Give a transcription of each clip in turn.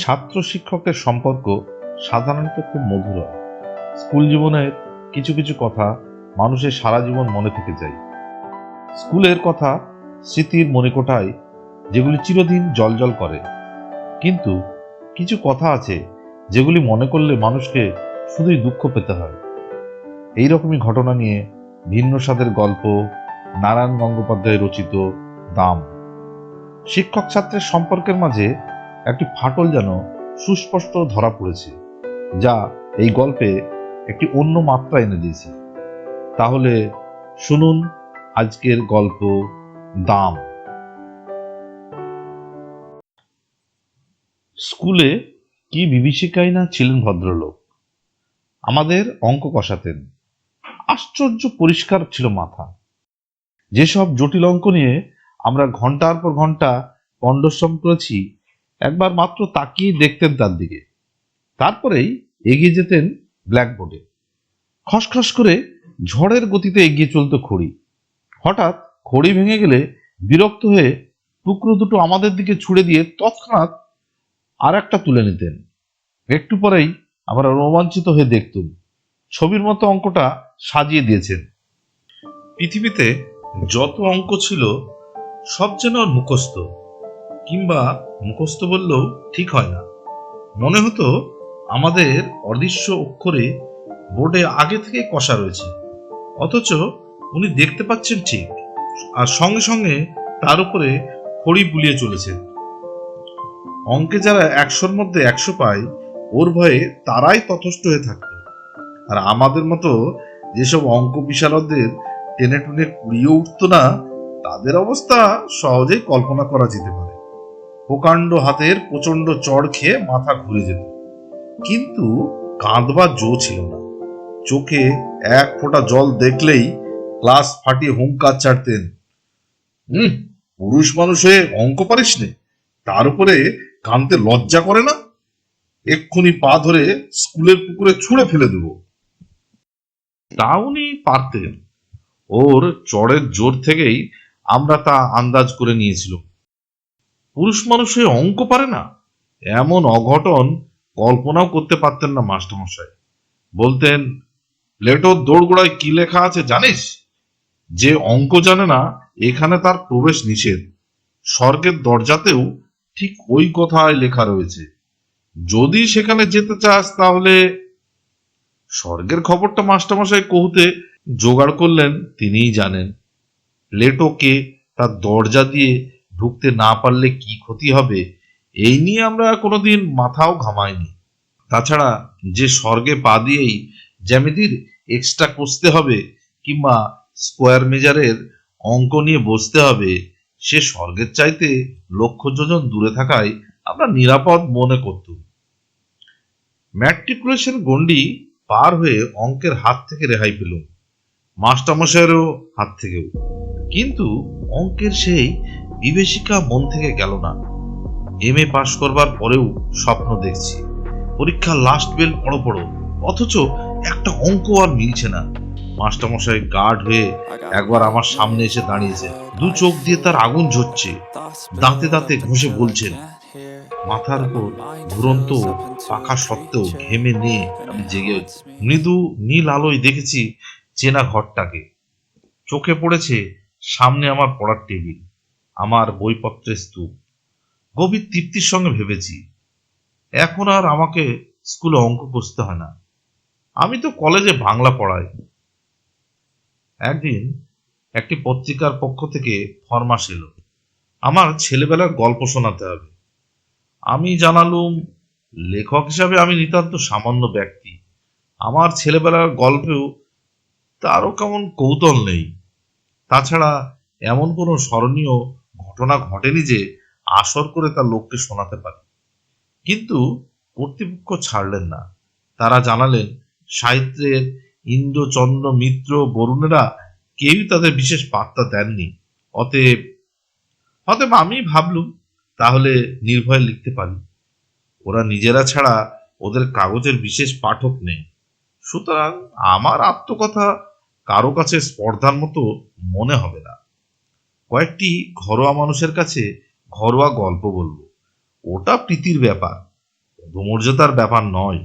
ছাত্র শিক্ষকের সম্পর্ক সাধারণত খুব মধুর হয়। স্কুল জীবনের কিছু কিছু কথা মানুষের সারা জীবন মনে থেকে যায়। স্কুলের কথা স্মৃতির মণিকোঠায় যেগুলি চিরদিন জ্বলজ্বল করে। কিন্তু কিছু কথা আছে যেগুলি মনে করলে মানুষকে শুধুই দুঃখ পেতে হয়। এই রকমই ঘটনা নিয়ে ভিন্ন স্বাদের গল্প নারায়ণ গঙ্গোপাধ্যায় রচিত দাম। শিক্ষক ছাত্রের সম্পর্কের মাঝে একটি ফাটল যেন সুস্পষ্ট ধরা পড়েছে, যা এই গল্পে একটি অন্য মাত্রা এনে দিয়েছে। তাহলে শুনুন আজকের গল্প দাম। স্কুলে কি বিভীষিকাই না ছিলেন ভদ্রলোক। আমাদের অঙ্ক কষাতেন। আশ্চর্য পরিষ্কার ছিল মাথা। যেসব জটিল অঙ্ক নিয়ে আমরা ঘন্টার পর ঘন্টা পণ্ডশ্রম করেছি, একবার মাত্র তাকিয়ে দেখতেন তার দিকে, তারপরেই এগিয়ে যেতেন ব্ল্যাকবোর্ডে। খসখস করে ঝড়ের গতিতে এগিয়ে চলত খড়ি। হঠাৎ খড়ি ভেঙে গেলে বিরক্ত হয়ে টুকরো দুটো আমাদের দিকে ছুড়ে দিয়ে তৎক্ষণাৎ আর একটা তুলে নিতেন। একটু পরেই আমরা রোমাঞ্চিত হয়ে দেখতুম ছবির মতো অঙ্কটা সাজিয়ে দিয়েছেন। পৃথিবীতে যত অঙ্ক ছিল সব যেন মুখস্থ, কিংবা মুখস্থ বললেও ঠিক হয় না। মনে হতো আমাদের অদৃশ্য অক্ষরে বোর্ডে আগে থেকে কষা রয়েছে, অথচ উনি দেখতে পাচ্ছেন ঠিক, আর সঙ্গে সঙ্গে তার উপরে খড়ি বুলিয়ে চলেছেন। অঙ্কে যারা 100-র মধ্যে 100 পায়, ওর ভয়ে তারাই তথস্থ হয়ে থাকত। আর আমাদের মতো যেসব অঙ্ক বিশারদদের টেনে টুনে কুড়িয়ে উঠত না, তাদের অবস্থা সহজেই কল্পনা করা যেতে পারে। প্রকাণ্ড হাতের প্রচন্ড চড় খেয়ে মাথা ঘুরে যেত, কিন্তু কাঁদবার জো ছিল না। চোখে এক ফোঁটা জল দেখলেই ক্লাস ফাটিয়ে হুঙ্কার ছাড়তেন, পুরুষ মানুষ হয়ে অঙ্ক পারিস নে, তার উপরে কাঁদতে লজ্জা করে না? এক্ষুনি পা ধরে স্কুলের পুকুরে ছুঁড়ে ফেলে দেব। তা উনি পারতেন। ওর চড়ের জোর থেকেই আমরা তা আন্দাজ করে নিয়েছিলাম। পুরুষ মানুষ হয়ে অঙ্ক পারে না, এমন অঘটন কল্পনাও করতে পারতেন না মাস্টারমশাই। বলতেন, প্লেটোর দোরগোড়ায় কি লেখা আছে জানিস? যে অঙ্ক জানে না, এখানে তার প্রবেশ নিষেধ। স্বর্গের দরজাতেও ঠিক ওই কথাই লেখা রয়েছে। যদি সেখানে যেতে চাস তাহলে। স্বর্গের খবরটা মাস্টারমশাই কহুতে জোগাড় করলেন তিনিই জানেন। প্লেটোকে তার দরজা দিয়ে ঢুকতে না পারলে কি ক্ষতি হবে, এই নিয়ে আমরা কোনোদিন মাথাও ঘামাইনি। তাছাড়া যে স্বর্গে পা দিয়েই জ্যামিতির এক্সট্রা কষতে হবে, কিংবা স্কোয়ার মেজারের অঙ্ক নিয়ে বসতে হবে, সে স্বর্গের চাইতে লক্ষ যোজন দূরে থাকায় আমরা নিরাপদ মনে করতুম। ম্যাট্রিকুলেশন গণ্ডি পার হয়ে অঙ্কের হাত থেকে রেহাই পেলুম, মাস্টারমশাইয়েরও হাত থেকেও। কিন্তু অঙ্কের সেই বিভীষিকা মন থেকে গেল না। এমএ পাশ করবার পরেও স্বপ্ন দেখছি, পরীক্ষার লাস্ট বেল পড়ো পড়ো, অথচ একটা অঙ্ক আর মিলছে না। মাস্টারমশাই গার্ড হয়ে একবার আমার সামনে এসে দাঁড়িয়েছে, দু চোখ দিয়ে তার আগুন ঝরছে, দাঁতে দাঁতে ঘষে বলছেন। মাথার উপর ঘুরন্ত পাখা সত্ত্বেও ঘেমে নিয়ে আমি জেগে মৃদু নীল আলোয় দেখেছি চেনা ঘরটাকে। চোখে পড়েছে সামনে আমার পড়ার টেবিল, আমার বইপত্রের স্তূপ। গভীর তৃপ্তির সঙ্গে ভেবেছি, এখন আর আমাকে স্কুলে অঙ্ক কষতে হয় না, আমি তো কলেজে বাংলা পড়াই। একদিন একটি পত্রিকার পক্ষ থেকে ফরমাশ এলো, আমার ছেলেবেলার গল্প শোনাতে হবে। আমি জানালুম, লেখক হিসাবে আমি নিতান্ত সামান্য ব্যক্তি, আমার ছেলেবেলার গল্পেও তারও কেমন কৌতূহল নেই। তাছাড়া এমন কোনো স্মরণীয় ঘটনা ঘটেনি যে আসর করে তার লোককে শোনাতে পারি। কিন্তু কর্তৃপক্ষ ছাড়লেন না। তারা জানালেন, সাহিত্যের ইন্দ্র, চন্দ্র, মিত্র, বরুণেরা কেউই তাদের বিশেষ বার্তা দেননি। অতএব আমি ভাবলুম তাহলে নির্ভয়ে লিখতে পারি। ওরা নিজেরা ছাড়া ওদের কাগজের বিশেষ পাঠক নেই, সুতরাং আমার আত্মকথা কারো কাছে স্পর্ধার মতো মনে হবে না। কয়েকটি ঘরোয়া মানুষের কাছে ঘরোয়া গল্প বলবো, ওটা প্রীতির ব্যাপার। ধূমর্যতার ব্যাপার নয়।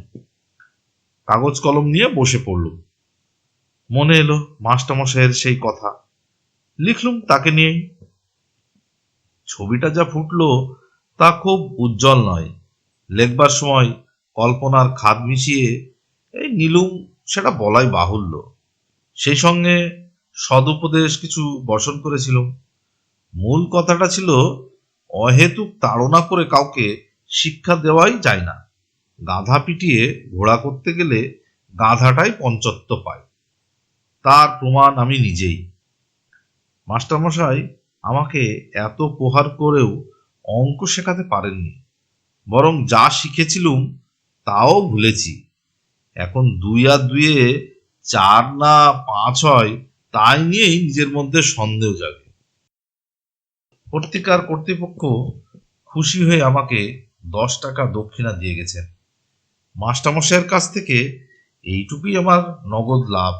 কাগজ কলম নিয়ে বসে পড়লুম। মনে এলো মাস্টারমশাইয়ের সেই কথা, লিখলুম তাকে নিয়েই। ছবিটা যা ফুটলো তা খুব উজ্জ্বল নয়। লেখবার সময় কল্পনার খাদ মিশিয়ে এই নিলুম, সেটা বলাই বাহুল্য। সেই সঙ্গে সদুপদেশ কিছু বর্ষণ করেছিলাম। মূল কথাটা ছিল, অহেতুক তাড়না করে কাউকে শিক্ষা দেওয়াই যায় না। গাধা পিটিয়ে ঘোড়া করতে গেলে গাধাটাই পঞ্চত্ব পায়। তার প্রমাণ আমি নিজেই। মাস্টারমশাই আমাকে এত প্রহার করেও অঙ্ক শেখাতে পারেননি, বরং যা শিখেছিলুম তাও ভুলেছি। এখন 2 আর 2 4 না 5 হয়, তাই নিয়েই নিজের মধ্যে সন্দেহ জাগে। পত্রিকার কর্তৃপক্ষ খুশি হয়ে আমাকে 10 টাকা দক্ষিণা দিয়ে গেছেন। মাস্টারমশাইয়ের কাছ থেকে এইটুকুই আমার নগদ লাভ।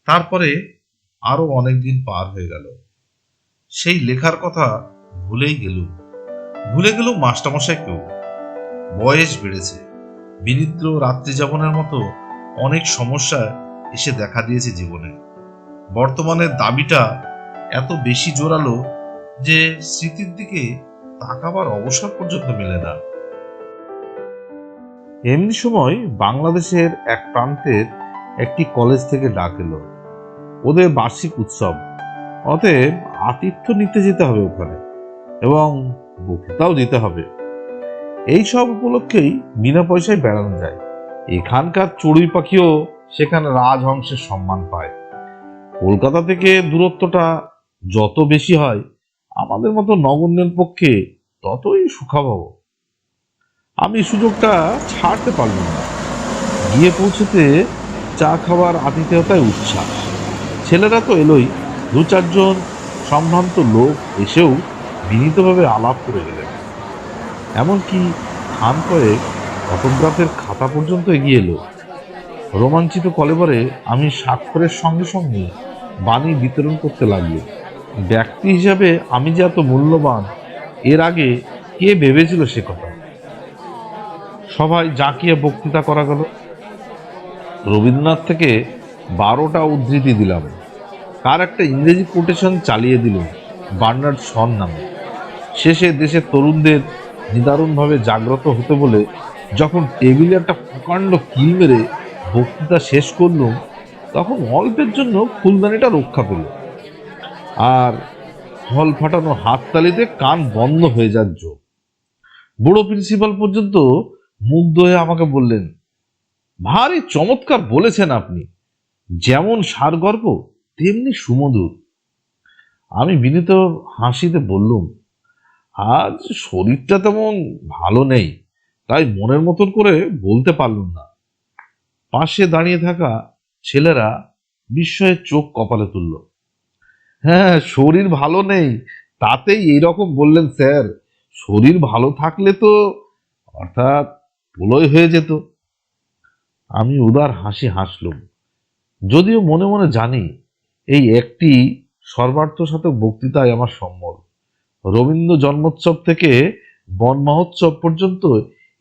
তারপরে আরো অনেক দিন পার হয়ে গেল। সেই লেখার কথা ভুলে গেলুম মাস্টারমশাইকেও। বয়স বেড়েছে, বিনিদ্র রাত্রি যাপনের মতো অনেক সমস্যা এসে দেখা দিয়েছে জীবনে। বর্তমানের দাবিটা এত বেশি জোরালো যে স্মৃতির দিকে তাকাবার অবসর পর্যন্ত মেলে না। এমনি সময় বাংলাদেশের এক প্রান্তের একটি কলেজ থেকে ডাক এলো। ওদের বার্ষিক উৎসব, অতএব আতিথ্য নিতে যেতে হবে ওখানে, এবং বক্তৃতাও দিতে হবে। এই সব উপলক্ষেই বিনা পয়সায় বেড়ানো যায়। এখানকার চড়ুই পাখিও সেখানে রাজহংসের সম্মান পায়। কলকাতা থেকে দূরত্বটা যত বেশি হয়, আমাদের মতো নগণ্যের পক্ষে ততই সুখবহ। আমি সুযোগটা ছাড়তে পারলাম না। গিয়ে পৌঁছতে চা খাওয়ার আতিথেয়তায় উচ্ছ্বাস। ছেলেরা তো এলোই, 2-4 জন সম্ভ্রান্ত লোক এসেও বিনীতভাবে আলাপ করে গেলেন। এমনকি খান কয়েক অটোগ্রাফের খাতা পর্যন্ত এগিয়ে এলো। রোমাঞ্চিত কলেবরে আমি স্বাক্ষরের সঙ্গে সঙ্গে বাণী বিতরণ করতে লাগলো। ব্যক্তি হিসাবে আমি যে এত মূল্যবান, এর আগে কে ভেবেছিল সে কথা। সবাই জাঁকিয়ে বক্তৃতা করা গেল। রবীন্দ্রনাথ থেকে 12টা উদ্ধৃতি দিলাম। তার একটা ইংরেজি কোটেশন চালিয়ে দিল বার্নার্ড শর নামে। শেষে দেশের তরুণদের নিদারুণভাবে জাগ্রত হতে বলে যখন টেবিলে একটা প্রকাণ্ড কিল মেরে বক্তৃতা শেষ করলুম, তখন অল্পের জন্য ফুলদানিটা রক্ষা পেল। আর হল ফাটানো হাততালিতে কান বন্ধ হয়ে যার জোর। বুড়ো প্রিন্সিপাল পর্যন্ত মুগ্ধ হয়ে আমাকে বললেন, ভারী চমৎকার বলেছেন আপনি, যেমন সারগর্ভ তেমনি সুমধুর। আমি বিনীত হাসিতে বললুম, আজ শরীরটা তেমন ভালো নেই, তাই মনের মতন করে বলতে পারলুম না। পাশে দাঁড়িয়ে থাকা ছেলেরা বিস্ময়ে চোখ কপালে তুলল। হ্যাঁ, শরীর ভালো নেই তাতেই এইরকম বললেন স্যার। শরীর ভালো থাকলে তো অর্থাৎ প্রলয় হয়ে যেত। আমি উদার হাসি হাসলুম, যদিও মনে মনে জানি এই একটি সর্বার্থ বক্তৃতায় আমার সম্বল। রবীন্দ্র জন্মোৎসব থেকে বন মহোৎসব পর্যন্ত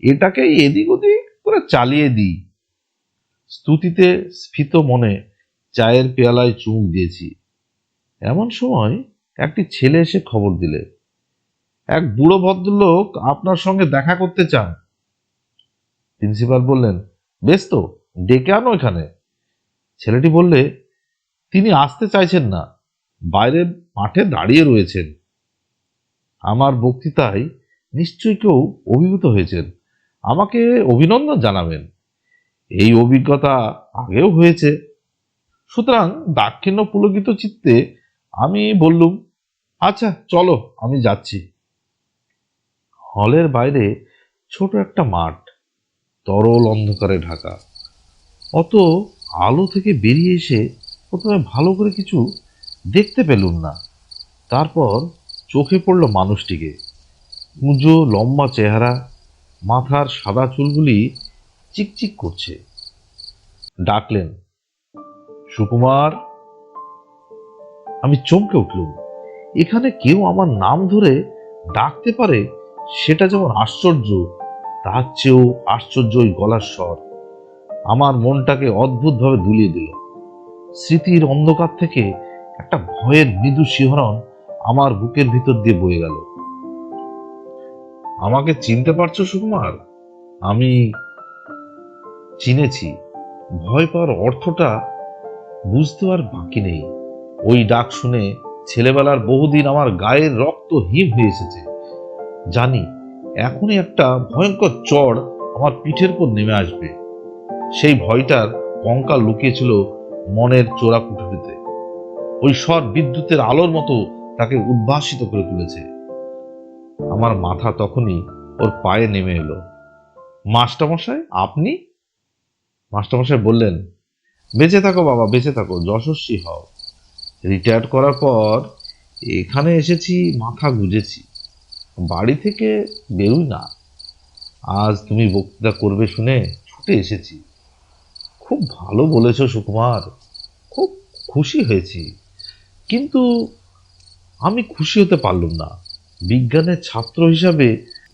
এটাকেই এদিক ওদিক করে চালিয়ে দিই। স্তুতিতে স্ফীত মনে চায়ের পেয়ালায় চুমুক দিয়েছি। এমন সময় একটি ছেলে এসে খবর দিলে, এক বুড়ো ভদ্রলোক আপনার সঙ্গে দেখা করতে চান। প্রিন্সিপাল বললেন, বেশ তো, ডেকে আনো এখানে। ছেলেটি বললে, তিনি আসতে চাইছেন না, বাইরের মাঠে দাঁড়িয়ে রয়েছেন। আমার বক্তৃতায় নিশ্চয়ই কেউ অভিভূত হয়েছেন, আমাকে অভিনন্দন জানাবেন। এই অভিজ্ঞতা আগেও হয়েছে। সুতরাং দাক্ষিণ্য পুলকিত চিত্তে আমি বললুম, আচ্ছা চলো, আমি যাচ্ছি। হলের বাইরে ছোট একটা মাঠ, তরল অন্ধকারে ঢাকা। অত আলো থেকে বেরিয়ে এসে প্রথমে ভালো করে কিছু দেখতে পেলুম না। তারপর চোখে পড়ল মানুষটিকে। কুঁজো লম্বা চেহারা, মাথার সাদা চুলগুলি চিকচিক করছে। ডাকলেন, সুকুমার। আমি চমকে উঠলুম। এখানে কেউ আমার নাম ধরে ডাকতে পারে, সেটা যেমন আশ্চর্য, তার চেয়েও আশ্চর্য ওই গলার স্বর আমার মনটাকে অদ্ভুতভাবে দুলিয়ে দিল। স্মৃতির অন্ধকার থেকে একটা ভয়ের মৃদু শিহরণ আমার বুকের ভিতর দিয়ে বয়ে গেল। আমাকে চিনতে পারছো সুকুমার? আমি চিনেছি। ভয় পাওয়ার অর্থটা বুঝতে আর বাকি নেই। ওই ডাক শুনে ছেলেবেলার বহুদিন আমার গায়ের রক্ত হিম হয়ে এসেছে। জানি এখনই একটা ভয়ঙ্কর চড় আমার পিঠের উপর নেমে আসবে। সেই ভয়টার কঙ্কাল লুকিয়েছিল মনের চোরা কুঠুরিতে। ওই স্বর বিদ্যুতের আলোর মতো তাকে উদ্ভাসিত করে তুলেছে। আমার মাথা তখনই ওর পায়ে নেমে এলো। মাস্টারমশাই, আপনি? মাস্টারমশাই বললেন, বেঁচে থাকো বাবা, বেঁচে থাকো, যশস্বী হও। রিটায়ার্ড করার পর এখানে এসেছি, মাথা গুঁজেছি, বাড়ি থেকে বেরোই না। আজ তুমি বক্তৃতা করবে শুনে ছুটে এসেছি। খুব ভালো বলেছ সুকুমার, খুব খুশি হয়েছি। কিন্তু আমি খুশি হতে পারলাম না। বিজ্ঞানের ছাত্র হিসাবে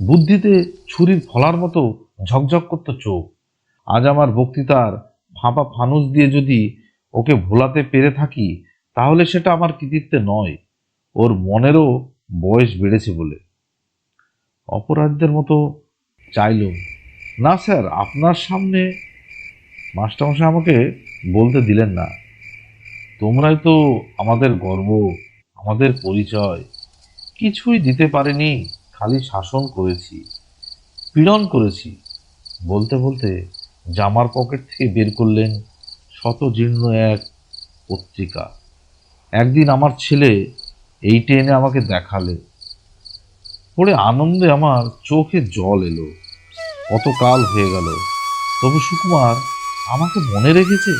বুদ্ধিতে ছুরির ফলার মতো ঝকঝক করত চোখ। আজ আমার বক্তৃতার ফাঁপা ফানুস দিয়ে যদি ওকে ভোলাতে পেরে থাকি, তাহলে সেটা আমার কৃতিত্বে নয়, ওর মনেরও বয়স বেড়েছে বলে। অপরাধীদের মতো চাইলুম, না স্যার, আপনার সামনে। মাস্টারমশাই আমাকে বলতে দিলেন না। তোমরাই তো আমাদের গর্ব, আমাদের পরিচয়। কিছুই দিতে পারিনি, খালি শাসন করেছি, পীড়ন করেছি। বলতে বলতে জামার পকেট থেকে বের করলেন শতজীর্ণ এক পত্রিকা। একদিন আমার ছেলে এইটে এনে আমাকে দেখালে। পড়ে আনন্দে আমার চোখে জল এলো। কত কাল হয়ে গেল, তবু সুকুমার আমাকে মনে রেখেছে,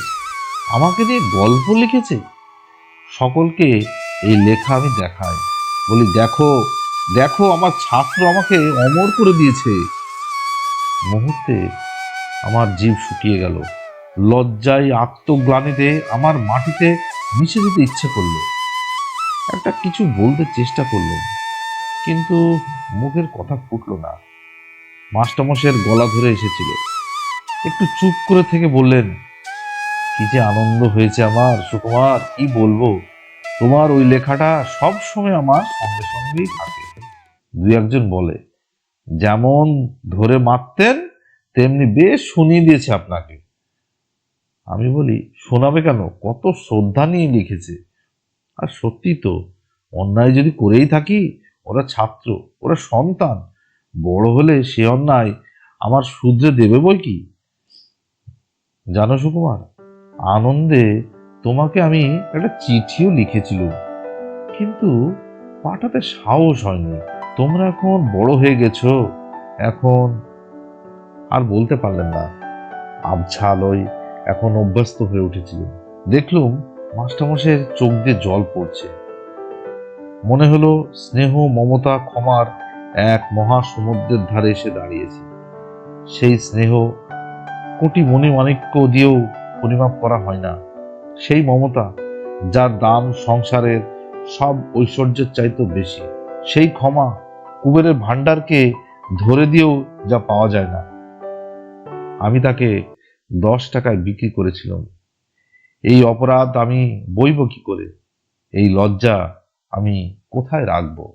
আমাকে নিয়ে গল্প লিখেছে। সকলকে এই লেখা আমি দেখাই, বলি, দেখো দেখো, আমার ছাত্র আমাকে অমর করে দিয়েছে। মুহূর্তে আমার জিভ শুকিয়ে গেল। লজ্জায় আত্মগ্লানিতে আমার মাটিতে মিশে যেতে ইচ্ছে করলো। একটা কিছু বলতে চেষ্টা করলাম, কিন্তু মুখের কথা ফুটলো না। মাস্টারমশাইয়ের গলা ধরে এসেছিল। একটু চুপ করে থেকে বললেন, কি যে আনন্দ হয়েছে আমার সুকুমার, কি বলবো। তোমার ওই লেখাটা সব সময় আমার সঙ্গে সঙ্গেই থাকে। দুই একজন বলে, যেমন ধরে মারতেন তেমনি বেশ শুনিয়ে দিয়েছে আপনাকে। আমি বলি, শোনাবে কেন, কত শ্রদ্ধা নিয়ে লিখেছে। আর সত্যি তো, অন্যায় যদি করেই থাকি, ওরা ছাত্র, ওরা সন্তান, বড় হলে সে অন্যায় আমার শুধরে দেবে বই কি। জানো সুকুমার, আনন্দে তোমাকে আমি একটা চিঠিও লিখেছিলাম, কিন্তু পাঠাতে সাহস হয়নি। তোমরা এখন বড় হয়ে গেছো, এখন আর বলতে পারলেন না। আবছা আলোয় এখন অভ্যস্ত হয়ে উঠেছিল। দেখলুম মাস্টারমশাইয়ের চোখ দিয়ে জল পড়ছে। মনে হলো স্নেহ, মমতা, ক্ষমার এক মহাসমুদ্রের ধারে এসে দাঁড়িয়েছে। সেই স্নেহ কোটি মণিমাণিক্য দিয়েও পরিমাপ করা হয় না। সেই মমতা যার দাম সংসারের সব ঐশ্বর্যের চাইতে বেশি। সেই ক্ষমা কুবেরের ভান্ডারকে ধরে দিয়েও যা পাওয়া যায় না। আমি তাকে 10 টাকায় বিক্রি করেছিলাম। এই অপরাধ আমি বইব কি করে? এই লজ্জা আমি কোথায় রাখবো?